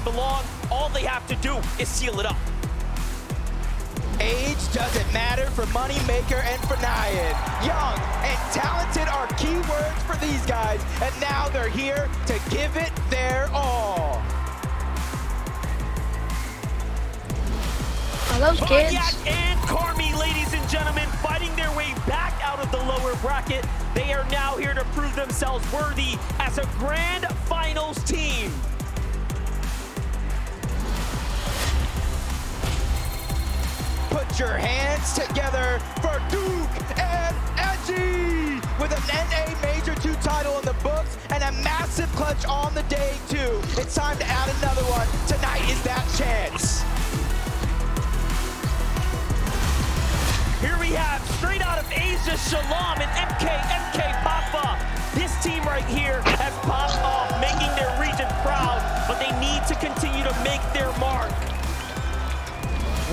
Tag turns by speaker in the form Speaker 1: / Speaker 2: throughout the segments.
Speaker 1: belong. All they have to do is seal it up.
Speaker 2: Age doesn't matter for Moneymaker and for Nyan. Young and talented are key words for these guys, and now they're here to give it their all.
Speaker 3: Are those kids?
Speaker 1: Pontiac and Carmi, ladies and gentlemen, fighting their way back out of the lower bracket. They are now here to prove themselves worthy as a grand finals team.
Speaker 2: Put your hands together for Duke and Edgy! With an NA Major 2 title in the books and a massive clutch on the day too. It's time to add another one. Tonight is that chance.
Speaker 1: Here we have, straight out of Asia, Shalom and MK Papa. This team right here has popped off, making their region proud, but they need to continue to make their mark.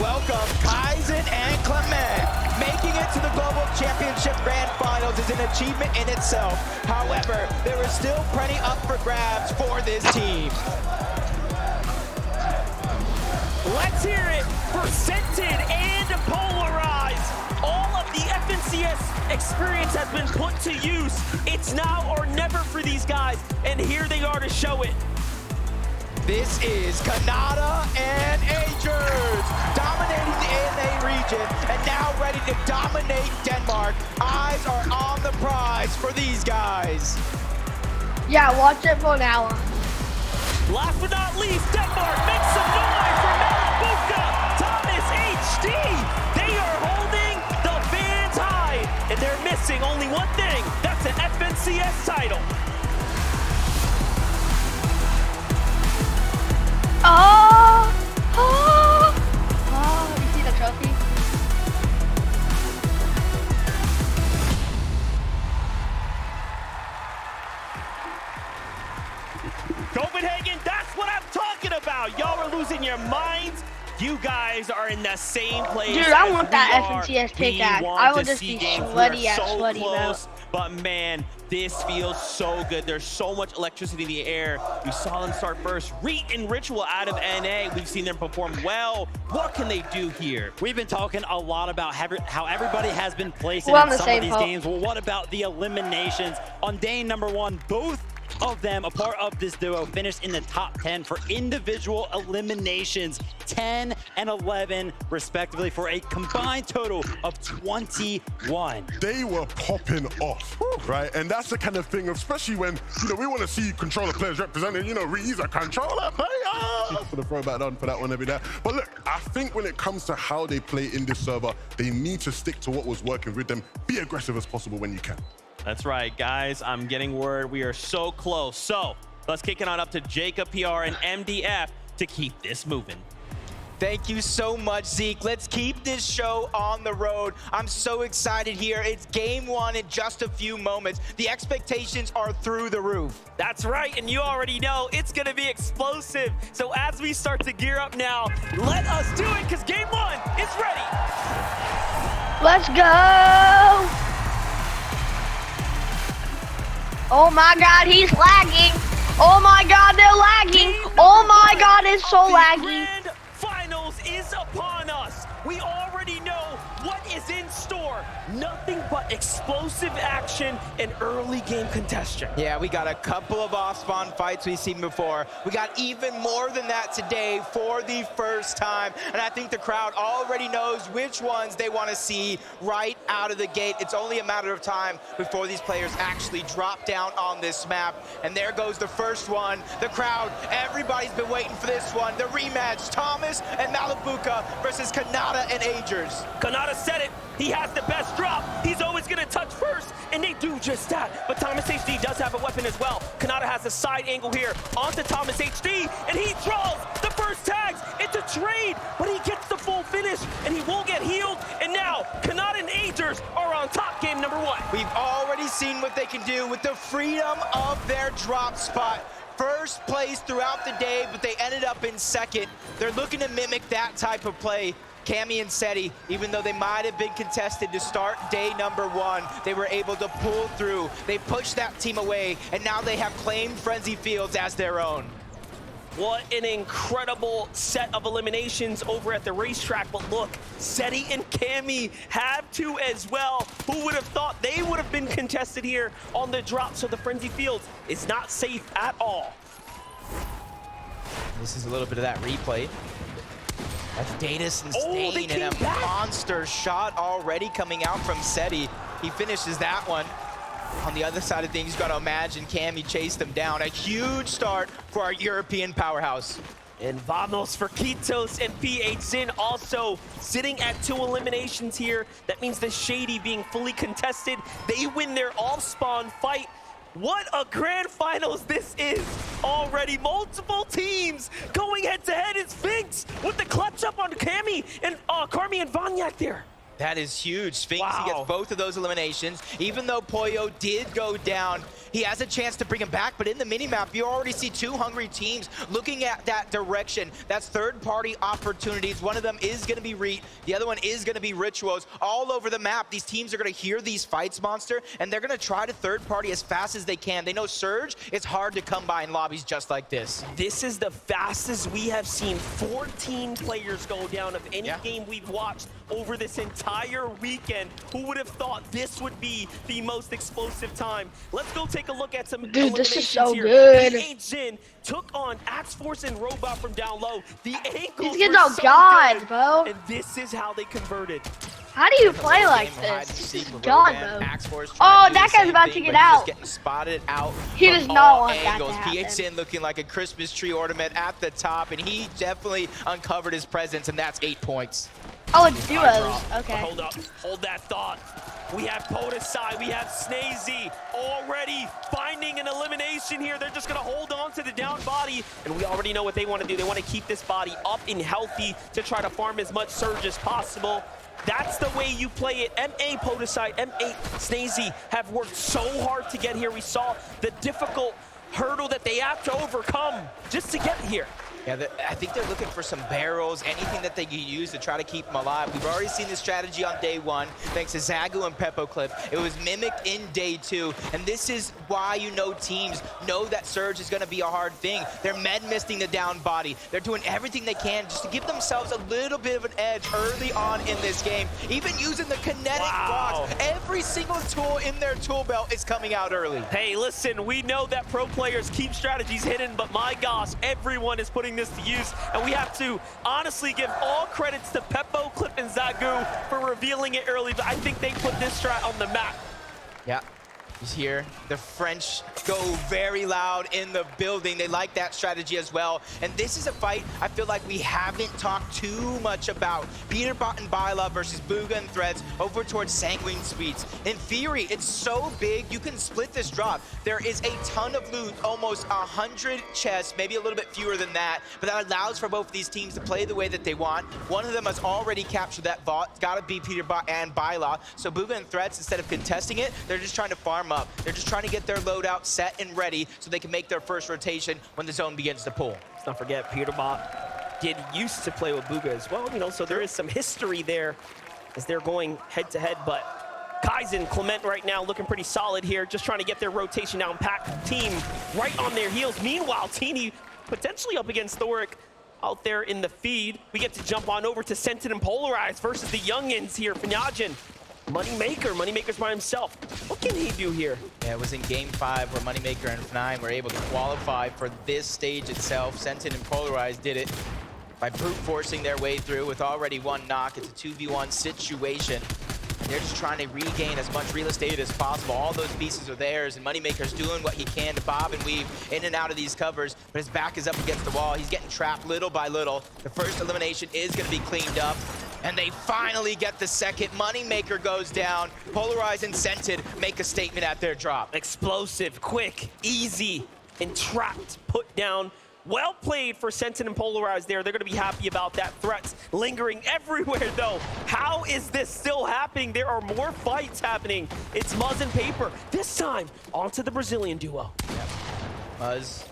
Speaker 2: Welcome Kaizen and Clement. Making it to the Global Championship Grand Finals is an achievement in itself. However, there is still plenty up for grabs for this team.
Speaker 1: Let's hear it for Scented and Polarize. All of the FNCS experience has been put to use. It's now or never for these guys, and here they are to show it.
Speaker 2: This is Kanata and Agers, dominating the ANA region and now ready to dominate Denmark. Eyes are on the prize for these guys.
Speaker 3: Yeah, watch it for an hour.
Speaker 1: Last but not least, Denmark makes some noise for Malabuka. Thomas HD. They are holding the fans high, and they're missing only one thing. That's an FNCS title.
Speaker 3: You see the trophy?
Speaker 1: Copenhagen, that's what I'm talking about. Y'all are losing your minds. You guys are in the same place.
Speaker 3: Dude, I
Speaker 1: as
Speaker 3: want
Speaker 1: we
Speaker 3: that
Speaker 1: are.
Speaker 3: FNCS
Speaker 1: We
Speaker 3: pickaxe.
Speaker 1: want
Speaker 3: I would
Speaker 1: to
Speaker 3: just
Speaker 1: see
Speaker 3: be
Speaker 1: games. We are
Speaker 3: sweaty as
Speaker 1: so
Speaker 3: sweaty, bro.
Speaker 1: close. But man, this feels so good. There's so much electricity in the air. We saw them start first. Reet and Ritual out of NA. We've seen them perform well. What can they do here?
Speaker 4: We've been talking a lot about how everybody has been placing
Speaker 3: We're on
Speaker 4: in
Speaker 3: the
Speaker 4: some
Speaker 3: same
Speaker 4: of these
Speaker 3: boat.
Speaker 4: games. Well, what about the eliminations? On day number 1, both of them, a part of this duo, finished in the top 10 for individual eliminations, 10 and 11 respectively, for a combined total of 21.
Speaker 5: They were popping off, right? And that's the kind of thing, especially when, we want to see controller players represented. He's a controller player. For the throwback on for that one every day. But look, I think when it comes to how they play in this server, they need to stick to what was working with them. Be aggressive as possible when you can.
Speaker 1: That's right, guys. I'm getting word we are so close. So let's kick it on up to Jacob PR and MDF to keep this moving.
Speaker 2: Thank you so much, Zeke. Let's keep this show on the road. I'm so excited here. It's game 1 in just a few moments. The expectations are through the roof.
Speaker 1: That's right, and you already know it's gonna be explosive. So as we start to gear up now, let us do it, because game 1 is ready.
Speaker 3: Let's go! Oh my god, he's lagging. Oh my god, they're lagging. Oh my god, it's so laggy.
Speaker 1: Grand Finals is upon us. We already know what is in store. Nothing but explosive action and early game congestion.
Speaker 2: Yeah, we got a couple of off-spawn fights we've seen before. We got even more than that today for the first time. And I think the crowd already knows which ones they want to see right out of the gate. It's only a matter of time before these players actually drop down on this map. And there goes the first one. The crowd, everybody's been waiting for this one. The rematch, Thomas and Malabuka versus Kanata and Agers.
Speaker 1: Kanata said it. He has the best drop. He's always going to touch first, and they do just that. But Thomas HD does have a weapon as well. Kanata has a side angle here onto Thomas HD, and he draws the first tags. It's a trade, but he gets the full finish, and he won't get healed. And now, Kanata and Agers are on top, game number 1.
Speaker 2: We've already seen what they can do with the freedom of their drop spot. First place throughout the day, but they ended up in second. They're looking to mimic that type of play. Cammy and Seti, even though they might have been contested to start day number 1, they were able to pull through. They pushed that team away, and now they have claimed Frenzy Fields as their own.
Speaker 1: What an incredible set of eliminations over at the racetrack. But look, Seti and Cammy have to as well. Who would have thought they would have been contested here on the drop? So the Frenzy Fields is not safe at all.
Speaker 2: This is a little bit of that replay. That's Datus and Stain,
Speaker 1: they
Speaker 2: and a
Speaker 1: came back.
Speaker 2: monster shot already coming out from Seti. He finishes that one. On the other side of things, you got to imagine Cammy chased him down. A huge start for our European powerhouse.
Speaker 1: And vamos for Kitos and PH Zin also sitting at 2 eliminations here. That means the Shady being fully contested. They win their off-spawn fight. What a grand finals this is already. Multiple teams going head-to-head. It's Sphinx with the clutch up on Cammy and Carmi and Vanyak there.
Speaker 2: That is huge. Sphinx,
Speaker 1: Wow.
Speaker 2: he gets both of those eliminations. Even though Pollo did go down, he has a chance to bring him back, but in the minimap, you already see 2 hungry teams looking at that direction. That's third-party opportunities. One of them is going to be Reet. The other one is going to be Rituals. All over the map, these teams are going to hear these fights, Monster, and they're going to try to third-party as fast as they can. They know Surge, it's hard to come by in lobbies just like this.
Speaker 1: This is the fastest we have seen 14 players go down of any game we've watched over this entire weekend. Who would have thought this would be the most explosive time? Let's go take a look at some
Speaker 3: Dude, this is
Speaker 1: eliminations
Speaker 3: so
Speaker 1: here.
Speaker 3: good.
Speaker 1: PH Zin took on Axe Force and Robot from down low. The ankles
Speaker 3: These kids
Speaker 1: were
Speaker 3: are
Speaker 1: so
Speaker 3: gods,
Speaker 1: good,
Speaker 3: bro.
Speaker 1: and this is how they converted.
Speaker 3: How do you play like
Speaker 2: Game of hide and
Speaker 3: this?
Speaker 2: seek
Speaker 3: This is
Speaker 2: with
Speaker 3: God,
Speaker 2: Roban.
Speaker 3: bro.
Speaker 2: Axe Force
Speaker 3: Oh,
Speaker 2: trying to do
Speaker 3: that
Speaker 2: the
Speaker 3: guy's
Speaker 2: same
Speaker 3: about to
Speaker 2: thing,
Speaker 3: get
Speaker 2: but he's just
Speaker 3: out.
Speaker 2: getting spotted out.
Speaker 3: He
Speaker 2: from
Speaker 3: does not
Speaker 2: all
Speaker 3: want that to
Speaker 2: angles.
Speaker 3: happen.
Speaker 2: PH Zin looking like a Christmas tree ornament at the top, and he definitely uncovered his presence, and that's 8 points.
Speaker 3: Oh, it's duos.
Speaker 1: But
Speaker 3: Okay.
Speaker 1: hold up, hold that thought. We have Podesai, we have Snazy already finding an elimination here. They're just gonna hold on to the down body, and we already know what they want to do. They want to keep this body up and healthy to try to farm as much Surge as possible. That's the way you play it. MA Podesai, MA Snazy have worked so hard to get here. We saw the difficult hurdle that they have to overcome just to get here.
Speaker 2: Yeah, I think they're looking for some barrels, anything that they can use to try to keep them alive. We've already seen this strategy on day 1, thanks to Zagu and Peppo Clip. It was mimicked in day 2, and this is why you know teams know that Surge is going to be a hard thing. They're med-misting the down body. They're doing everything they can just to give themselves a little bit of an edge early on in this game, even using the kinetic blocks. Every single tool in their tool belt is coming out early.
Speaker 1: Hey, listen, we know that pro players keep strategies hidden, but my gosh, everyone is putting this to use, and we have to honestly give all credits to Peppo, Clip, and Zagu for revealing it early, but I think they put this strat on the map.
Speaker 2: Yeah. He's here. The French go very loud in the building. They like that strategy as well. And this is a fight I feel like we haven't talked too much about. Peterbot and Byla versus Bugha and Threads over towards Sanguine Sweets. In theory, it's so big, you can split this drop. There is a ton of loot, almost 100 chests, maybe a little bit fewer than that, but that allows for both of these teams to play the way that they want. One of them has already captured that vault. It's got to be Peterbot and Byla. So Bugha and Threads, instead of contesting it, they're just trying to farm up. They're just trying to get their loadout set and ready so they can make their first rotation when the zone begins to pull.
Speaker 1: Let's not forget, Peterbot did used to play with Bugha as well, you know, so there is some history there as they're going head-to-head, but Kaizen, Clement right now looking pretty solid here, just trying to get their rotation down, pack team right on their heels. Meanwhile, Teeny potentially up against Thoric out there in the feed. We get to jump on over to Sentin and Polarize versus the youngins here, Fanyajin. Moneymaker's by himself. What can he do here?
Speaker 2: Yeah, it was in game 5 where Moneymaker and F9 were able to qualify for this stage itself. Sentin and Polarize did it by brute forcing their way through with already 1 knock. It's a 2v1 situation. And they're just trying to regain as much real estate as possible. All those pieces are theirs, and Moneymaker's doing what he can to bob and weave in and out of these covers, but his back is up against the wall. He's getting trapped little by little. The first elimination is going to be cleaned up, and they finally get the second. Moneymaker goes down. Polarize and Sentin make a statement at their drop.
Speaker 1: Explosive, quick, easy, and trapped, put down. Well played for Sentin and Polarize there. They're going to be happy about that. Threats lingering everywhere, though. How is this still happening? There are more fights happening. It's Muzz and Paper. This time, onto the Brazilian duo.
Speaker 2: Yep. Muzz,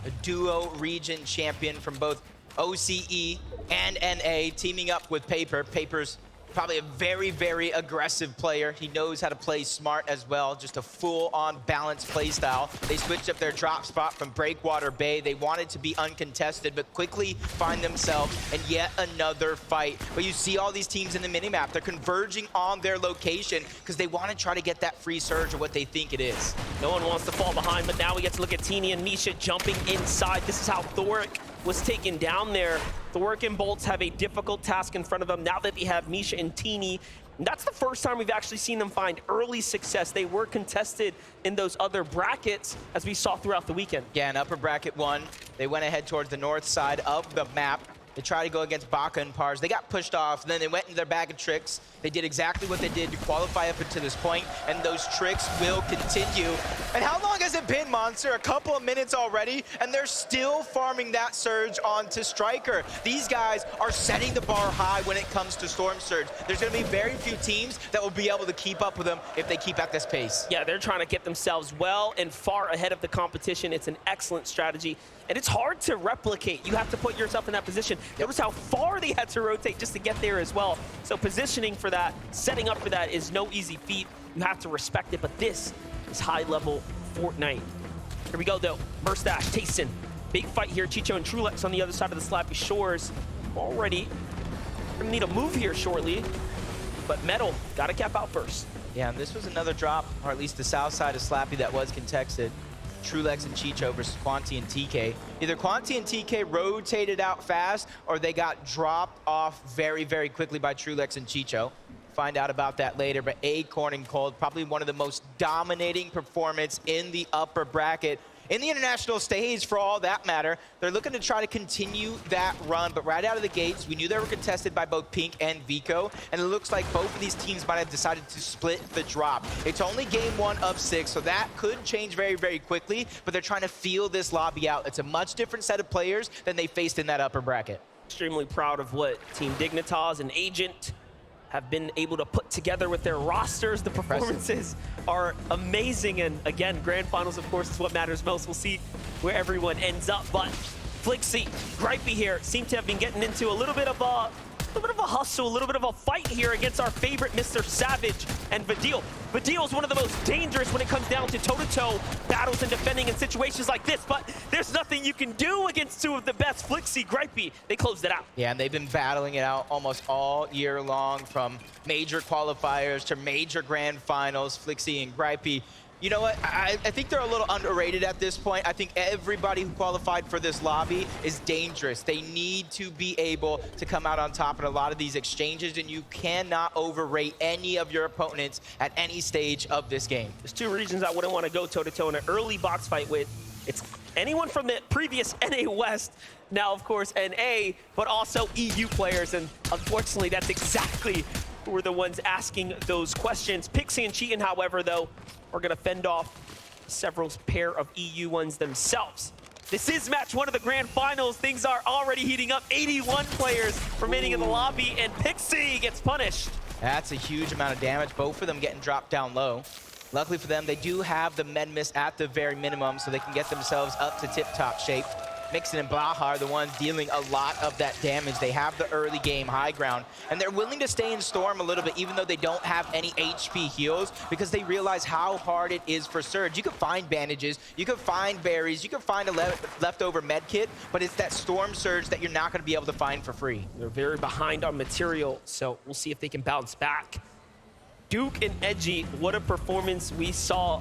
Speaker 2: a duo region champion from both OCE and NA, teaming up with Paper. Paper's Probably a very, very aggressive player. He knows how to play smart as well. Just a full-on balanced play style. They switched up their drop spot from Breakwater Bay. They wanted to be uncontested, but quickly find themselves in yet another fight. But you see all these teams in the minimap. They're converging on their location because they want to try to get that free surge of what they think it is.
Speaker 1: No one wants to fall behind, but now we get to look at Teeny and Misha jumping inside. This is how Thoric was taken down there. Thoric and Bolts have a difficult task in front of them now that they have Misha and Teeny. And that's the first time we've actually seen them find early success. They were contested in those other brackets, as we saw throughout the weekend.
Speaker 2: Yeah, in upper bracket 1, they went ahead towards the north side of the map. They tried to go against Baka and Pars. They got pushed off, and then they went into their bag of tricks. They did exactly what they did to qualify up until this point, and those tricks will continue. And how long has it been, Monster? A couple of minutes already, and they're still farming that surge onto Striker. These guys are setting the bar high when it comes to Storm Surge. There's going to be very few teams that will be able to keep up with them if they keep at this pace.
Speaker 1: Yeah, they're trying to get themselves well and far ahead of the competition. It's an excellent strategy, and it's hard to replicate. You have to put yourself in that position. Notice how far they had to rotate just to get there as well. So positioning for that, setting up for that is no easy feat. You have to respect it, but this is high-level Fortnite. Here we go, though. Burstash, Tayson. Big fight here. Chicho and Trulex on the other side of the Slappy Shores. Already gonna need a move here shortly, but Metal got to cap out first.
Speaker 2: Yeah, and this was another drop, or at least the south side of Slappy that was contested. Trulex and Chicho versus Quanti and TK. Either Quanti and TK rotated out fast, or they got dropped off very, very quickly by Trulex and Chicho. Find out about that later, but Acorn and Cold, probably one of the most dominating performance in the upper bracket. In the international stage, for all that matter, they're looking to try to continue that run, but right out of the gates, we knew they were contested by both Pink and Vico, and it looks like both of these teams might have decided to split the drop. It's only game 1 of 6, so that could change very, very quickly, but they're trying to feel this lobby out. It's a much different set of players than they faced in that upper bracket.
Speaker 1: Extremely proud of what Team Dignitas and Agent have been able to put together with their rosters. The performances are amazing, and again, grand finals, of course, is what matters most. We'll see where everyone ends up, but Flixie, Gripey here, seem to have been getting into a little bit of a hustle, a little bit of a fight here against our favorite Mr. Savage and Vadil. Vadil is one of the most dangerous when it comes down to toe-to-toe battles and defending in situations like this, but there's nothing you can do against two of the best. Flixie, Gripey, they closed it out.
Speaker 2: Yeah, and they've been battling it out almost all year long, from major qualifiers to major grand finals. Flixie and Gripey, you know what? I think they're a little underrated at this point. I think everybody who qualified for this lobby is dangerous. They need to be able to come out on top in a lot of these exchanges, and you cannot overrate any of your opponents at any stage of this game.
Speaker 1: There's two regions I wouldn't want to go toe-to-toe in an early box fight with. It's anyone from the previous NA West, now of course NA, but also EU players, and unfortunately that's exactly who were the ones asking those questions. Pixie and Cheatin', however, though, are going to fend off several pair of EU ones themselves. This is match 1 of the grand finals. Things are already heating up. 81 players remaining in the lobby, and Pixie gets punished.
Speaker 2: That's a huge amount of damage, both of them getting dropped down low. Luckily for them, they do have the med miss at the very minimum, so they can get themselves up to tip-top shape. Mixon and Baja are the ones dealing a lot of that damage. They have the early game high ground, and they're willing to stay in Storm a little bit, even though they don't have any HP heals, because they realize how hard it is for Surge. You can find bandages, you can find berries, you can find a leftover med kit, but it's that Storm Surge that you're not going to be able to find for free.
Speaker 1: They're very behind on material, so we'll see if they can bounce back. Duke and Edgy, what a performance we saw,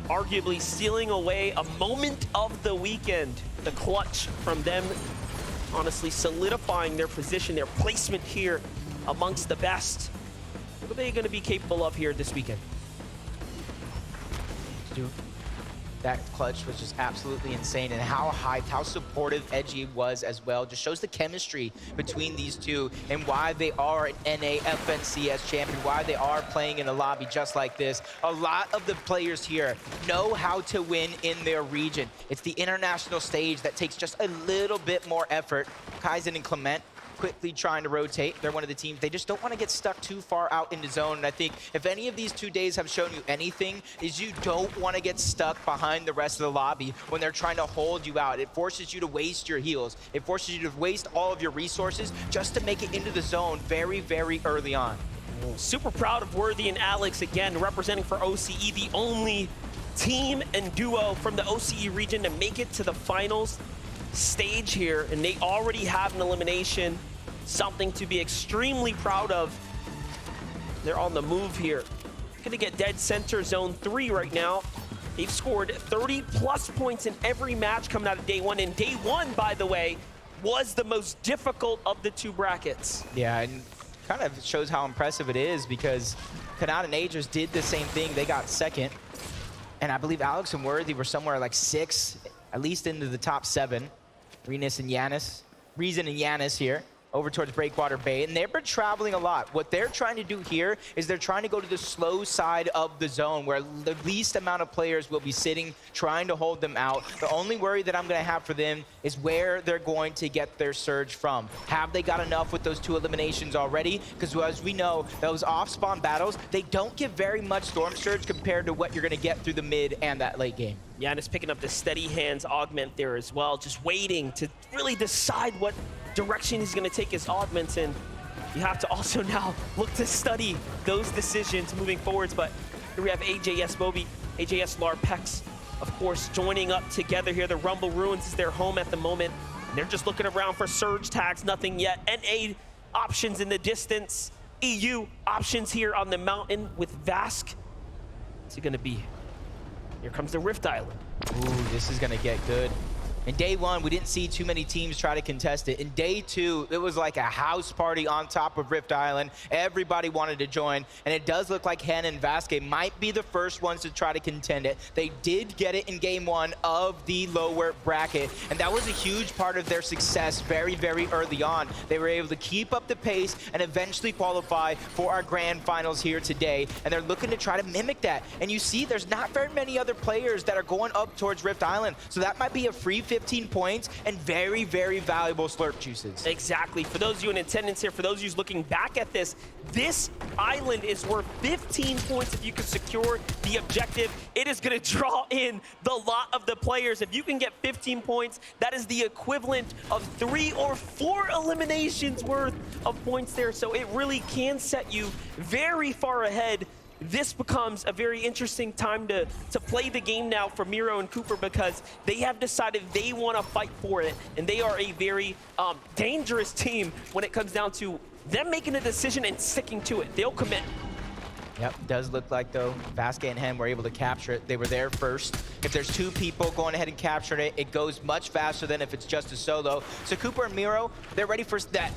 Speaker 1: arguably stealing away a moment of the weekend. The clutch from them, honestly solidifying their position, their placement here amongst the best. What are they going to be capable of here this weekend?
Speaker 2: Duke. That clutch was just absolutely insane, and how hyped, how supportive Edgy was as well. Just shows the chemistry between these two and why they are an NA FNCS champion, why they are playing in a lobby just like this. A lot of the players here know how to win in their region. It's the international stage that takes just a little bit more effort. Kaizen and Clement quickly trying to rotate. They're one of the teams, they just don't want to get stuck too far out in the zone. And I think if any of these 2 days have shown you anything, is you don't want to get stuck behind the rest of the lobby when they're trying to hold you out. It forces you to waste your heals. It forces you to waste all of your resources just to make it into the zone very, very early on.
Speaker 1: Super proud of Worthy and Alex, again, representing for OCE, the only team and duo from the OCE region to make it to the finals stage here, and they already have an elimination, something to be extremely proud of. They're on the move here. Gonna get dead center zone 3 right now. They've scored 30+ points in every match coming out of day 1, and day 1, by the way, was the most difficult of the 2 brackets.
Speaker 2: Yeah, and kind of shows how impressive it is because Kanata and Agers did the same thing. They got second, and I believe Alex and Worthy were somewhere like 6, at least into the top 7. Reason and Yanis here over towards Breakwater Bay, and they've been traveling a lot. What they're trying to do here is they're trying to go to the slow side of the zone where the least amount of players will be sitting, trying to hold them out. The only worry that I'm going to have for them is where they're going to get their surge from. Have they got enough with those 2 eliminations already? Because as we know, those off-spawn battles, they don't give very much Storm Surge compared to what you're going to get through the mid and that late game.
Speaker 1: Yanis picking up the steady hands augment there as well, just waiting to really decide what direction he's going to take his augments in. You have to also now look to study those decisions moving forwards. But here we have AJS Moby, AJS Larpex, of course, joining up together here. The Rumble Ruins is their home at the moment. And they're just looking around for surge tags, nothing yet. NA options in the distance. EU options here on the mountain with Vask. What's it going to be? Here comes the Rift Island.
Speaker 2: Ooh, this is going to get good. In day 1, we didn't see too many teams try to contest it. In day 2, it was like a house party on top of Rift Island. Everybody wanted to join, and it does look like Hen and Vasque might be the first ones to try to contend it. They did get it in game 1 of the lower bracket, and that was a huge part of their success very, very early on. They were able to keep up the pace and eventually qualify for our grand finals here today, and they're looking to try to mimic that. And you see, there's not very many other players that are going up towards Rift Island, so that might be a free 15 points and very, very valuable slurp juices.
Speaker 1: Exactly. For those of you in attendance here, for those of you looking back at this island is worth 15 points if you can secure the objective. It is going to draw in the lot of the players. If you can get 15 points, that is the equivalent of 3 or 4 eliminations worth of points there. So it really can set you very far ahead. This becomes a very interesting time to play the game now for Miro and Cooper, because they have decided they want to fight for it, and they are a very dangerous team when it comes down to them making a decision and sticking to it. They'll commit.
Speaker 2: Yep, does look like, though, Vasque and Hen were able to capture it. They were there first. If there's 2 people going ahead and capturing it, it goes much faster than if it's just a solo. So Cooper and Miro, they're ready for that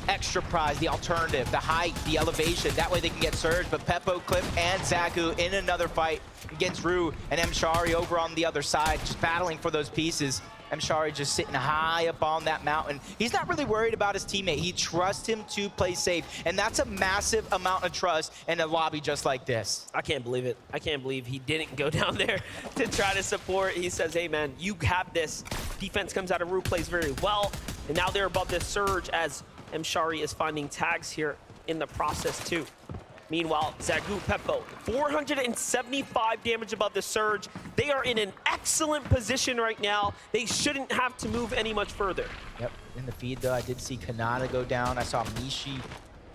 Speaker 2: extra prize, the alternative, the height, the elevation. That way they can get Surge. But Peppo, Clip, and Zaku in another fight against Rue and Mshari over on the other side, just battling for those pieces. Mshari just sitting high up on that mountain. He's not really worried about his teammate. He trusts him to play safe, and that's a massive amount of trust in a lobby just like this.
Speaker 1: I can't believe it. I can't believe he didn't go down there to try to support. He says, hey, man, you have this. Defense comes out of Rue, plays very well, and now they're above this Surge as Mshari is finding tags here in the process, too. Meanwhile, Zagu Peppo, 475 damage above the Surge. They are in an excellent position right now. They shouldn't have to move any much further.
Speaker 2: Yep, in the feed, though, I did see Kanata go down. I saw Mishi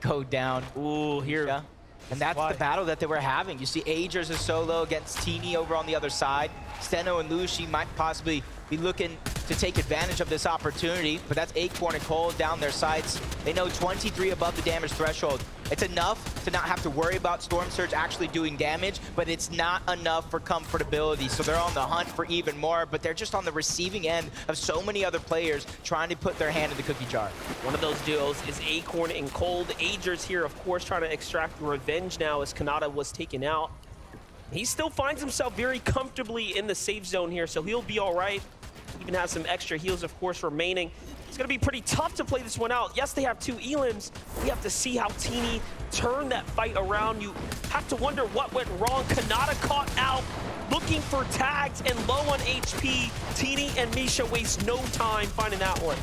Speaker 2: go down.
Speaker 1: Ooh, here.
Speaker 2: Yeah. And that's the battle that they were having. You see Agers is solo against Teeny over on the other side. Steno and Lushi might possibly be looking to take advantage of this opportunity, but that's Acorn and Cole down their sights. They know 23 above the damage threshold. It's enough to not have to worry about Storm Surge actually doing damage, but it's not enough for comfortability. So they're on the hunt for even more, but they're just on the receiving end of so many other players trying to put their hand in the cookie jar.
Speaker 1: One of those duos is Acorn and Cold. Agers here, of course, trying to extract revenge now as Kanata was taken out. He still finds himself very comfortably in the safe zone here, so he'll be all right. Even has some extra heals, of course, remaining. It's going to be pretty tough to play this one out. Yes, they have 2 elims. We have to see how Teeny turned that fight around. You have to wonder what went wrong. Kanata caught out, looking for tags and low on HP. Teeny and Misha waste no time finding that one.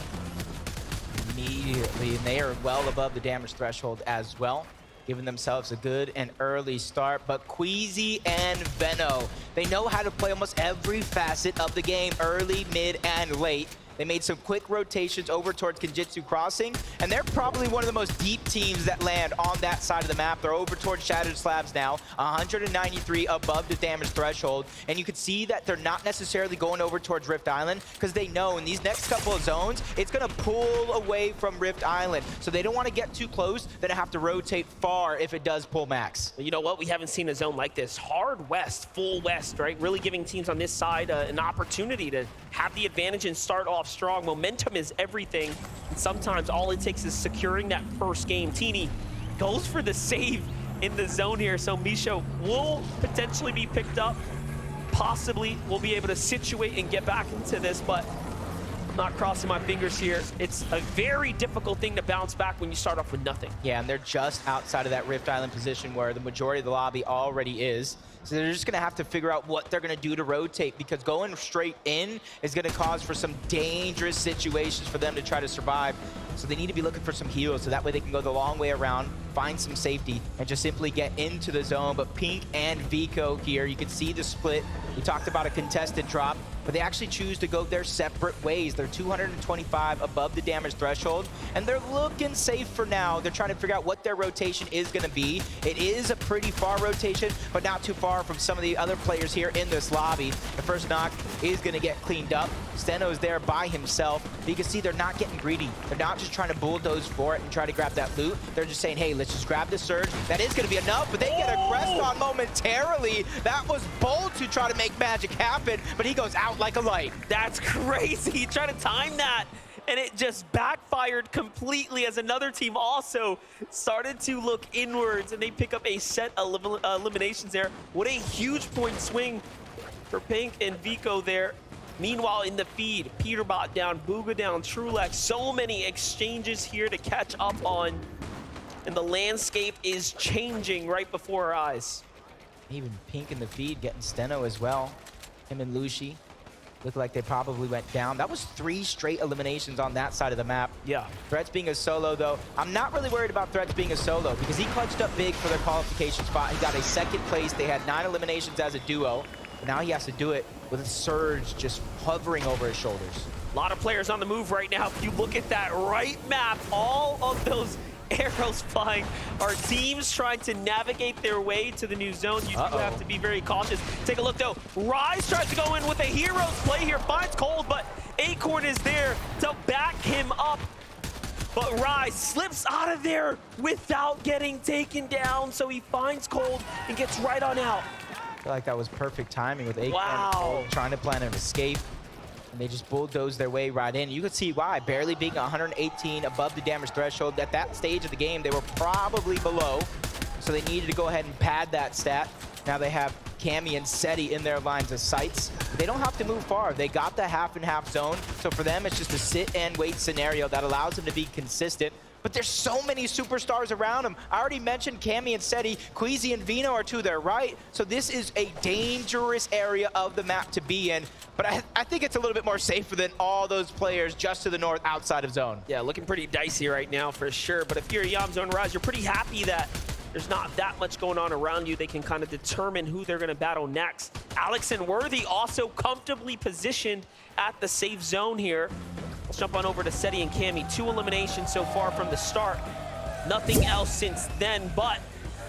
Speaker 2: immediately, and they are well above the damage threshold as well, giving themselves a good and early start. But Queasy and Veno, they know how to play almost every facet of the game, early, mid, and late. They made some quick rotations over towards Kenjutsu Crossing, and they're probably one of the most deep teams that land on that side of the map. They're over towards Shattered Slabs now, 193 above the damage threshold, and you can see that they're not necessarily going over towards Rift Island because they know in these next couple of zones, it's going to pull away from Rift Island. So they don't want to get too close, then have to rotate far if it does pull max.
Speaker 1: You know what? We haven't seen a zone like this. Hard west, full west, right? Really giving teams on this side an opportunity to have the advantage and start off strong. Momentum is everything, and sometimes all it takes is securing that first game. Teeny goes for the save in the zone here, so Misho will potentially be picked up. Possibly will be able to situate and get back into this, but I'm not crossing my fingers here. It's a very difficult thing to bounce back when you start off with nothing.
Speaker 2: Yeah, and they're just outside of that Rift Island position where the majority of the lobby already is. So they're just going to have to figure out what they're going to do to rotate, because going straight in is going to cause for some dangerous situations for them to try to survive. So they need to be looking for some heals, so that way they can go the long way around, find some safety, and just simply get into the zone. But Pink and Vico here, you can see the split. We talked about a contested drop, but they actually choose to go their separate ways. They're 225 above the damage threshold, and they're looking safe for now. They're trying to figure out what their rotation is going to be. It is a pretty far rotation, but not too far from some of the other players here in this lobby. The first knock is going to get cleaned up. Steno's there by himself. But you can see they're not getting greedy. They're not just trying to bulldoze for it and try to grab that loot. They're just saying, hey, let's just grab the surge. That is going to be enough, but they get aggressed on momentarily. That was bold to try to make magic happen, but he goes out like a light.
Speaker 1: That's crazy. He tried to time that, and it just backfired completely as another team also started to look inwards, and they pick up a set of eliminations there. What a huge point swing for Pink and Vico there. Meanwhile, in the feed, Peterbot down, Bugha down, Trulex. So many exchanges here to catch up on, and the landscape is changing right before our eyes.
Speaker 2: Even Pink in the feed getting Steno as well. Him and Lushi look like they probably went down. That was 3 straight eliminations on that side of the map.
Speaker 1: Yeah.
Speaker 2: Threats being a solo, though. I'm not really worried about Threats being a solo because he clutched up big for their qualification spot. He got a second place. They had 9 eliminations as a duo. But now he has to do it with a Surge just hovering over his shoulders.
Speaker 1: A lot of players on the move right now. If you look at that right map, all of those arrows flying are teams trying to navigate their way to the new zone. You do have to be very cautious. Take a look, though. Rise tries to go in with a hero's play here, finds Cold, but Acorn is there to back him up. But Rise slips out of there without getting taken down, so he finds Cold and gets right on out.
Speaker 2: I feel like that was perfect timing with Acorn.
Speaker 1: Wow.
Speaker 2: Trying to plan an escape. And they just bulldoze their way right in. You can see why. Barely being 118 above the damage threshold. At that stage of the game, they were probably below. So they needed to go ahead and pad that stat. Now they have Cammy and Seti in their lines of sights. But they don't have to move far. They got the half and half zone. So for them, it's just a sit and wait scenario that allows them to be consistent. But there's so many superstars around him. I already mentioned Cammy and Seti. Queasy and Veno are to their right. So this is a dangerous area of the map to be in. But I think it's a little bit more safer than all those players just to the north outside of zone.
Speaker 1: Yeah, looking pretty dicey right now for sure. But if you're a Yam Zone Rise, you're pretty happy that there's not that much going on around you. They can kind of determine who they're going to battle next. Alex and Worthy also comfortably positioned at the safe zone here. Let's jump on over to Seti and Cammy. 2 eliminations so far from the start. Nothing else since then, but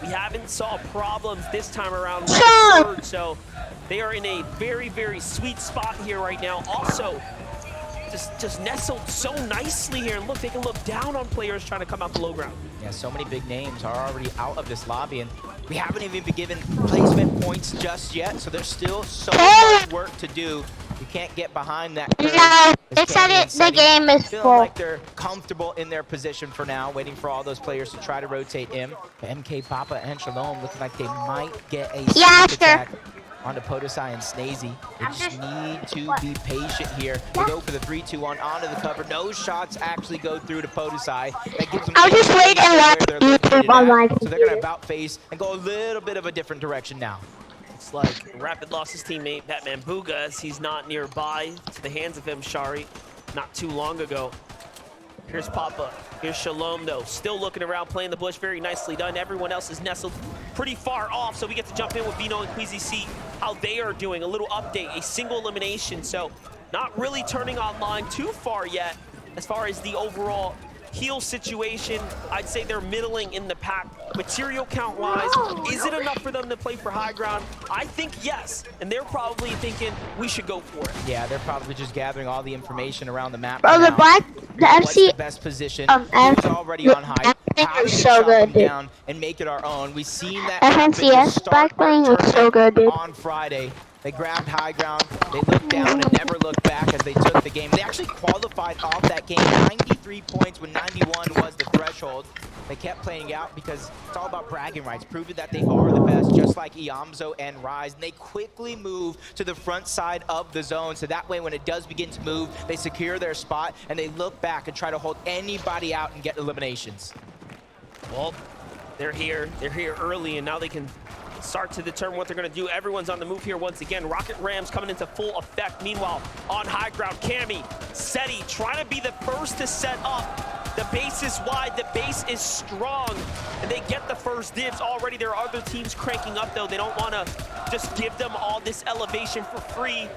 Speaker 1: we haven't saw problems this time around with the Surge, so they are in a very, very sweet spot here right now. Also, just nestled so nicely here. And look, they can look down on players trying to come out the low ground.
Speaker 2: Yeah, so many big names are already out of this lobby, and we haven't even been given placement points just yet, so there's still so much work to do. You can't get behind that curve.
Speaker 3: No, they said the game is
Speaker 2: feeling
Speaker 3: full.
Speaker 2: like they're comfortable in their position for now, waiting for all those players to try to rotate in. But MK Papa and Shalom looking like they might get a sneak attack onto Podosai and Snazy. They just need to be patient here. They go for the 3-2-1 onto the cover. No shots actually go through to Podosai. That gives them
Speaker 3: I'll just wait and watch YouTube on my
Speaker 2: so they're going to about face and go a little bit of a different direction now.
Speaker 1: Looks like Rapid lost his teammate, Batman Bugha, as he's not nearby to the hands of him, Shari, not too long ago. Here's Papa. Here's Shalom, though. Still looking around, playing the bush. Very nicely done. Everyone else is nestled pretty far off, so we get to jump in with Vino and Queasy, see how they are doing. A little update, a single elimination, so not really turning online too far yet as far as the overall heal situation. I'd say they're middling in the pack. Material count-wise, is it enough for them to play for high ground? I think yes, and they're probably thinking we should go for it.
Speaker 2: Yeah, they're probably just gathering all the information around the map.
Speaker 3: Bro, the black, the
Speaker 2: What's
Speaker 3: FC,
Speaker 2: the best position? Who's already on high? How do we
Speaker 3: so
Speaker 2: chop
Speaker 3: good,
Speaker 2: them
Speaker 3: dude.
Speaker 2: down and make it our own? We've seen that happen to
Speaker 3: FNCS
Speaker 2: start
Speaker 3: back
Speaker 2: our
Speaker 3: bling was so good, dude.
Speaker 2: on Friday. They grabbed high ground, they looked down and never looked back as they took the game. They actually qualified off that game, 93 points when 91 was the threshold. They kept playing out because it's all about bragging rights, proving that they are the best, just like Iamzo and Rise. And they quickly move to the front side of the zone, so that way when it does begin to move, they secure their spot and they look back and try to hold anybody out and get eliminations.
Speaker 1: Well, they're here early, and now they can start to determine what they're going to do. Everyone's on the move here once again. Rocket Rams coming into full effect. Meanwhile, on high ground, Cammy, Seti trying to be the first to set up. The base is wide, the base is strong, and they get the first dibs already. There are other teams cranking up, though. They don't want to just give them all this elevation for free.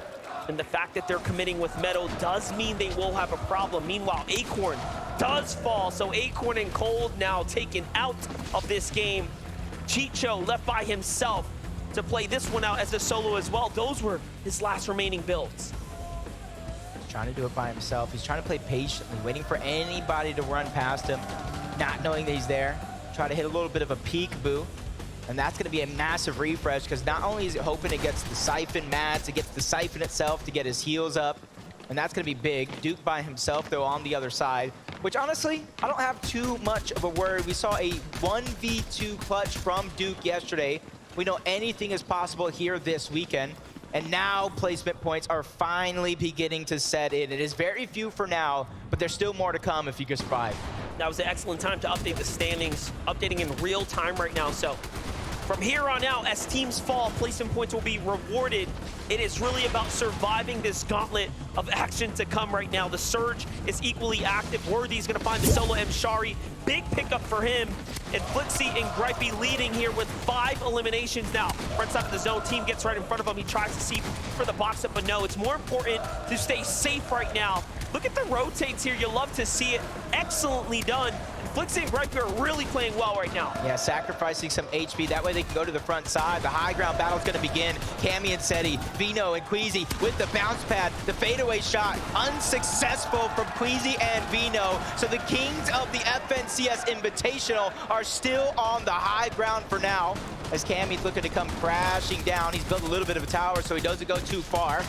Speaker 1: And the fact that they're committing with Meadow does mean they will have a problem. Meanwhile, Acorn does fall, so Acorn and Cold now taken out of this game. Chicho left by himself to play this one out as a solo as well. Those were his last remaining builds.
Speaker 2: He's trying to do it by himself. He's trying to play patiently, waiting for anybody to run past him, not knowing that he's there. Try to hit a little bit of a peekaboo. And that's going to be a massive refresh because not only is it hoping it gets the Siphon mats, it gets the Siphon itself to get his heals up. And that's going to be big. Duke by himself, though, on the other side. Which, honestly, I don't have too much of a worry. We saw a 1v2 clutch from Duke yesterday. We know anything is possible here this weekend. And now placement points are finally beginning to set in. It is very few for now, but there's still more to come if you can survive.
Speaker 1: That was an excellent time to update the standings, updating in real time right now. So from here on out, as teams fall, placement points will be rewarded. It is really about surviving this gauntlet of action to come right now. The Surge is equally active. Worthy's gonna find the solo Mshari. Big pickup for him. And Flixie and Gripey leading here with 5 eliminations now. Front side of the zone, team gets right in front of him. He tries to see for the box up, but no, it's more important to stay safe right now. Look at the rotates here. You love to see it. Excellently done. Flixie and Gripey are really playing well right now.
Speaker 2: Yeah, sacrificing some HP. That way they can go to the front side. The high ground battle's going to begin. Cammy and Seti, Vino and Queasy with the bounce pad. The fadeaway shot unsuccessful from Queasy and Vino. So the kings of the FNCS Invitational are still on the high ground for now. As Cammy's looking to come crashing down. He's built a little bit of a tower, so he doesn't go too far.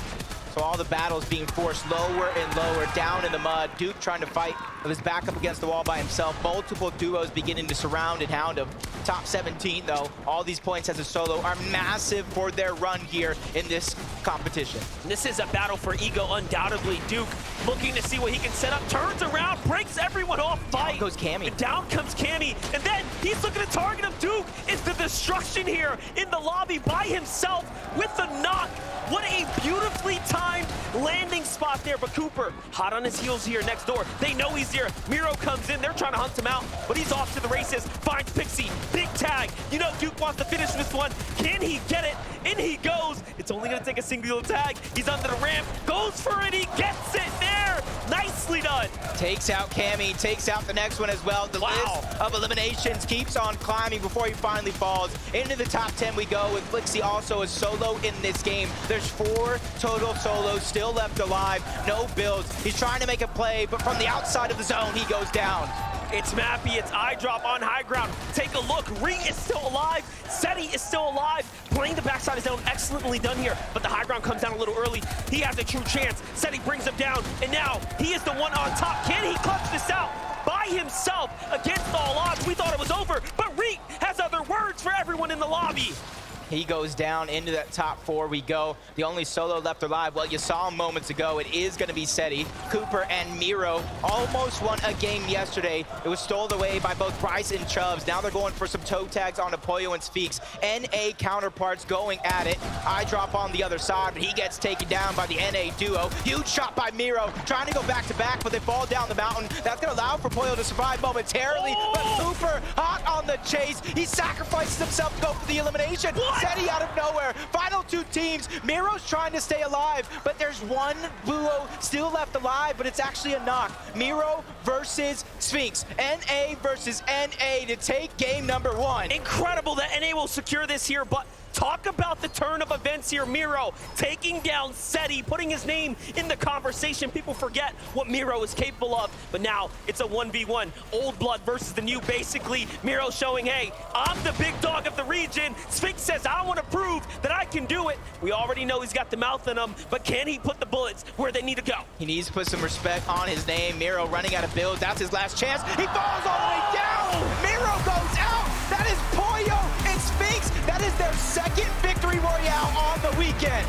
Speaker 2: So all the battles being forced lower and lower, down in the mud. Duke trying to fight with his back up against the wall by himself. Multiple duos beginning to surround and hound him. Top 17, though. All these points as a solo are massive for their run here in this competition.
Speaker 1: This is a battle for ego, undoubtedly. Duke looking to see what he can set up. Turns around, breaks everyone off. Fight.
Speaker 2: Down goes Cammy.
Speaker 1: And down comes Cammy. And then he's looking to target him. Duke is the destruction here in the lobby by himself with the knock. What a beautifully timed landing spot there, but Cooper hot on his heels here next door. They know he's here. Miro comes in, they're trying to hunt him out, but he's off to the races. Finds Pixie, big tag. You know Duke wants to finish this one. Can he get it? In he goes. It's only gonna take a single tag. He's under the ramp, goes for it, he gets it there. Nicely done.
Speaker 2: Takes out Cammy, takes out the next one as well. The list of eliminations keeps on climbing before he finally falls. Into the top 10 we go with Flixie also a solo in this game. There's 4 total solos still left alive, no builds. He's trying to make a play, but from the outside of the zone, he goes down.
Speaker 1: It's Mappy, it's eye drop on high ground. Take a look, Ree is still alive. Seti is still alive. Playing the backside of his zone, excellently done here, but the high ground comes down a little early. He has a true chance. Seti brings him down, and now he is the one on top. Can he clutch this out? By himself against all odds. We thought it was over, but Reek has other words for everyone in the lobby.
Speaker 2: He goes down into that top 4 we go. The only solo left alive, well, you saw him moments ago. It is going to be Seti. Cooper and Miro almost won a game yesterday. It was stolen away by both Bryce and Chubbs. Now they're going for some toe tags onto Pollo and Sphinx. NA counterparts going at it. I drop on the other side, but he gets taken down by the NA duo. Huge shot by Miro, trying to go back to back, but they fall down the mountain. That's going to allow for Pollo to survive momentarily, but Cooper hot on the chase. He sacrifices himself to go for the elimination. Seti out of nowhere. Final 2 teams. Miro's trying to stay alive, but there's one duo still left alive, but it's actually a knock. Miro versus Sphinx. NA versus NA to take game number 1.
Speaker 1: Incredible that NA will secure this here, but talk about the turn of events here. Miro taking down Seti, putting his name in the conversation. People forget what Miro is capable of, but now it's a 1v1. Old blood versus the new, basically. Miro showing, hey, I'm the big dog of the region. Sphinx says, I want to prove that I can do it. We already know he's got the mouth in him, but can he put the bullets where they need to go?
Speaker 2: He needs to put some respect on his name. Miro running out of builds. That's his last chance. He falls all the way down. Miro goes out. That is Pollo and Sphinx. That is their second victory royale on the weekend.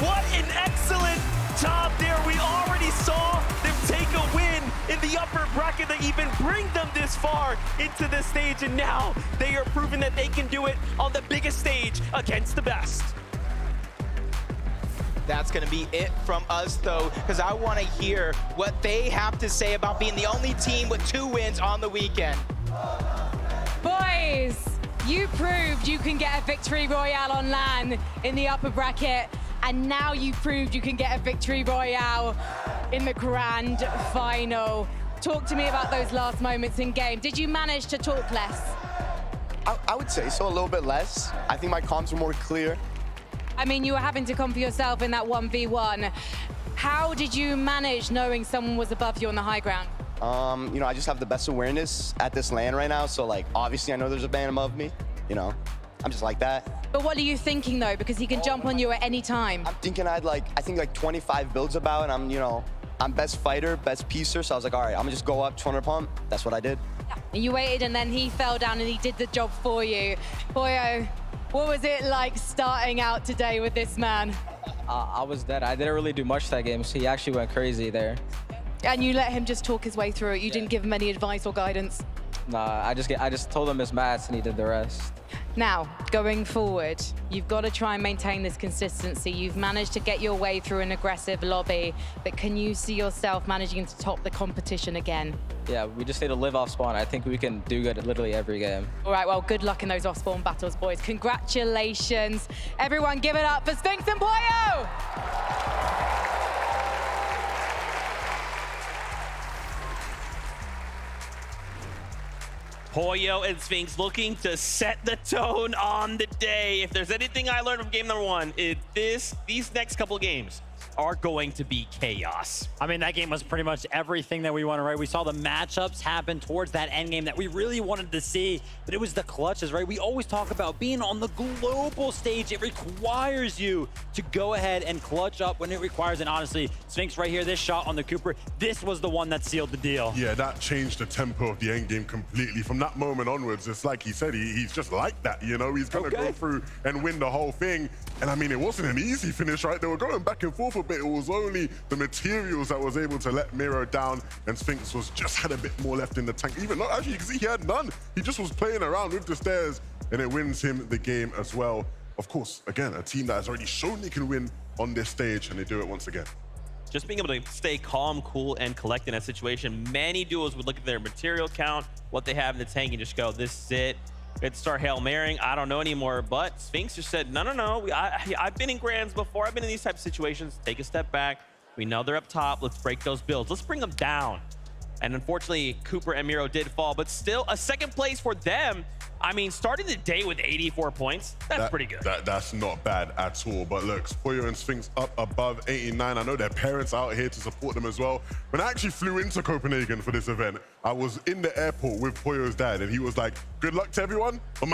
Speaker 1: What an excellent job there. We already saw them take a win in the upper bracket that even bring them this far into the stage, and now they are proving that they can do it on the biggest stage against the best.
Speaker 2: That's going to be it from us, though, because I want to hear what they have to say about being the only team with 2 wins on the weekend.
Speaker 6: Boys, you proved you can get a victory royale on LAN in the upper bracket, and now you proved you can get a victory royale in the grand final. Talk to me about those last moments in game. Did you manage to talk less?
Speaker 7: I would say so, a little bit less. I think my comms were more clear.
Speaker 6: I mean, you were having to come for yourself in that 1v1. How did you manage knowing someone was above you on the high ground?
Speaker 7: You know, I just have the best awareness at this LAN right now, so like, obviously I know there's a man above me, you know, I'm just like that.
Speaker 6: But what are you thinking though? Because he can jump on you at any time.
Speaker 7: I'm thinking I think like 25 builds about, and I'm, you know, I'm best fighter, best piecer, so I was like, all right, I'm gonna just go up 200 pump. That's what I did.
Speaker 6: And you waited, and then he fell down and he did the job for you. Pollo, what was it like starting out today with this man?
Speaker 8: I was dead. I didn't really do much that game, so he actually went crazy there.
Speaker 6: And you let him just talk his way through it. You didn't give him any advice or guidance.
Speaker 8: Nah, I just told him his maths and he did the rest.
Speaker 6: Now, going forward, you've got to try and maintain this consistency. You've managed to get your way through an aggressive lobby, but can you see yourself managing to top the competition again?
Speaker 8: Yeah, we just need to live off spawn. I think we can do good at literally every game.
Speaker 6: All right, well, good luck in those off-spawn battles, boys. Congratulations. Everyone give it up for Sphinx and Pollo!
Speaker 1: Pollo and Sphinx looking to set the tone on the day. If there's anything I learned from game number 1, these next couple of games are going to be chaos.
Speaker 4: I mean, that game was pretty much everything that we wanted, right? We saw the matchups happen towards that end game that we really wanted to see, but it was the clutches, right? We always talk about being on the global stage. It requires you to go ahead and clutch up when it requires, and honestly, Sphinx right here, this shot on the Cooper, this was the one that sealed the deal.
Speaker 5: Yeah, that changed the tempo of the end game completely. From that moment onwards, it's like he said, he's just like that, you know? He's gonna go through and win the whole thing. And I mean, it wasn't an easy finish, right? They were going back and forth a bit. It was only the materials that was able to let Miro down, and Sphinx was just had a bit more left in the tank. Even not, actually, you can see he had none. He just was playing around with the stairs, and it wins him the game as well. Of course, again, a team that has already shown they can win on this stage, and they do it once again.
Speaker 1: Just being able to stay calm, cool, and collect in that situation. Many duos would look at their material count, what they have in the tank, and just go, this is it. It'd start Hail Marrying. I don't know anymore. But Sphinx just said, no, no, no. I've been in grands before. I've been in these types of situations. Take a step back. We know they're up top. Let's break those builds. Let's bring them down. And unfortunately, Cooper and Miro did fall, but still a second place for them. I mean, starting the day with 84 points, that's pretty good.
Speaker 5: That's not bad at all. But look, Pollo and Sphinx up above 89. I know their parents out here to support them as well. When I actually flew into Copenhagen for this event, I was in the airport with Pollo's dad, and he was like, good luck to everyone. But my